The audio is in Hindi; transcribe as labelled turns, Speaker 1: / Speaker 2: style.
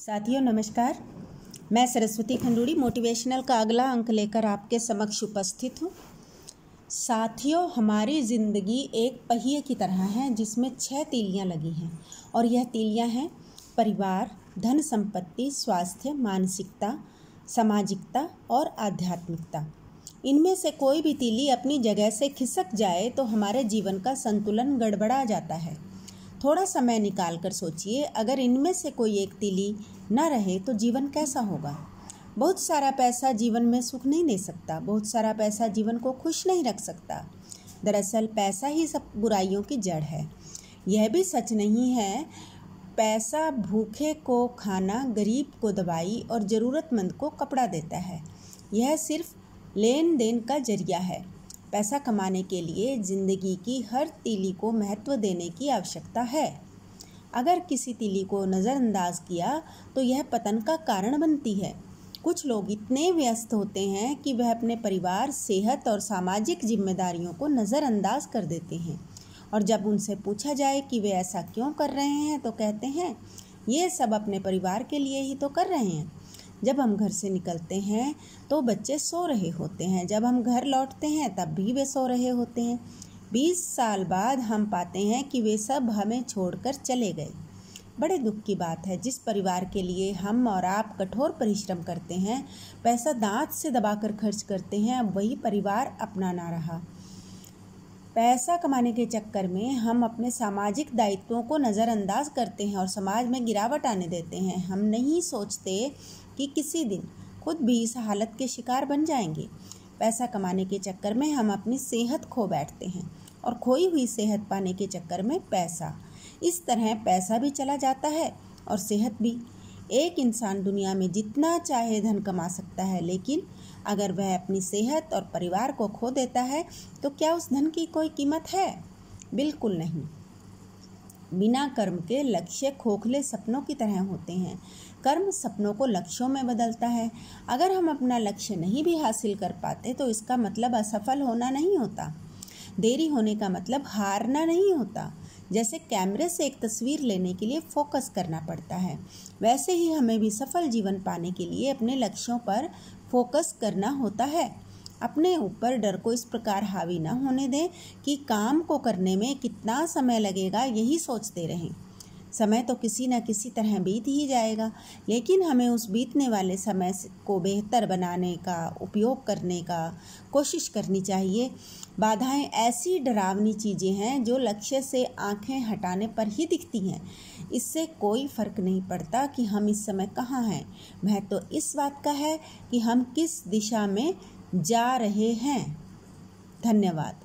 Speaker 1: साथियों नमस्कार। मैं सरस्वती खंडूड़ी मोटिवेशनल का अगला अंक लेकर आपके समक्ष उपस्थित हूँ। साथियों, हमारी ज़िंदगी एक पहिए की तरह है जिसमें 6 तीलियाँ लगी हैं और यह तीलियाँ हैं परिवार, धन संपत्ति, स्वास्थ्य, मानसिकता, सामाजिकता और आध्यात्मिकता। इनमें से कोई भी तीली अपनी जगह से खिसक जाए तो हमारे जीवन का संतुलन गड़बड़ा जाता है। थोड़ा समय निकाल कर सोचिए, अगर इनमें से कोई एक तीली न रहे तो जीवन कैसा होगा। बहुत सारा पैसा जीवन में सुख नहीं दे सकता, बहुत सारा पैसा जीवन को खुश नहीं रख सकता। दरअसल पैसा ही सब बुराइयों की जड़ है। यह भी सच नहीं है पैसा भूखे को खाना, गरीब को दवाई और ज़रूरतमंद को कपड़ा देता है। यह सिर्फ लेन देन का जरिया है। पैसा कमाने के लिए ज़िंदगी की हर तीली को महत्व देने की आवश्यकता है। अगर किसी तीली को नज़रअंदाज किया तो यह पतन का कारण बनती है। कुछ लोग इतने व्यस्त होते हैं कि वह अपने परिवार, सेहत और सामाजिक जिम्मेदारियों को नज़रअंदाज कर देते हैं और जब उनसे पूछा जाए कि वे ऐसा क्यों कर रहे हैं तो कहते हैं ये सब अपने परिवार के लिए ही तो कर रहे हैं। जब हम घर से निकलते हैं तो बच्चे सो रहे होते हैं, जब हम घर लौटते हैं तब भी वे सो रहे होते हैं। 20 साल बाद हम पाते हैं कि वे सब हमें छोड़कर चले गए। बड़े दुख की बात है, जिस परिवार के लिए हम और आप कठोर परिश्रम करते हैं, पैसा दांत से दबाकर खर्च करते हैं, अब वही परिवार अपना ना रहा। पैसा कमाने के चक्कर में हम अपने सामाजिक दायित्वों को नज़रअंदाज करते हैं और समाज में गिरावट आने देते हैं। हम नहीं सोचते कि किसी दिन खुद भी इस हालत के शिकार बन जाएंगे। पैसा कमाने के चक्कर में हम अपनी सेहत खो बैठते हैं और खोई हुई सेहत पाने के चक्कर में पैसा, इस तरह पैसा भी चला जाता है और सेहत भी। एक इंसान दुनिया में जितना चाहे धन कमा सकता है, लेकिन अगर वह अपनी सेहत और परिवार को खो देता है तो क्या उस धन की कोई कीमत है? बिल्कुल नहीं। बिना कर्म के लक्ष्य खोखले सपनों की तरह होते हैं। कर्म सपनों को लक्ष्यों में बदलता है। अगर हम अपना लक्ष्य नहीं भी हासिल कर पाते तो इसका मतलब असफल होना नहीं होता। देरी होने का मतलब हारना नहीं होता। जैसे कैमरे से एक तस्वीर लेने के लिए फोकस करना पड़ता है, वैसे ही हमें भी सफल जीवन पाने के लिए अपने लक्ष्यों पर फोकस करना होता है। अपने ऊपर डर को इस प्रकार हावी न होने दें कि काम को करने में कितना समय लगेगा यही सोचते रहें। समय तो किसी न किसी तरह बीत ही जाएगा, लेकिन हमें उस बीतने वाले समय को बेहतर बनाने का, उपयोग करने का कोशिश करनी चाहिए। बाधाएं ऐसी डरावनी चीज़ें हैं जो लक्ष्य से आंखें हटाने पर ही दिखती हैं। इससे कोई फ़र्क नहीं पड़ता कि हम इस समय कहाँ हैं, महत्व तो इस बात का है कि हम किस दिशा में जा रहे हैं। धन्यवाद।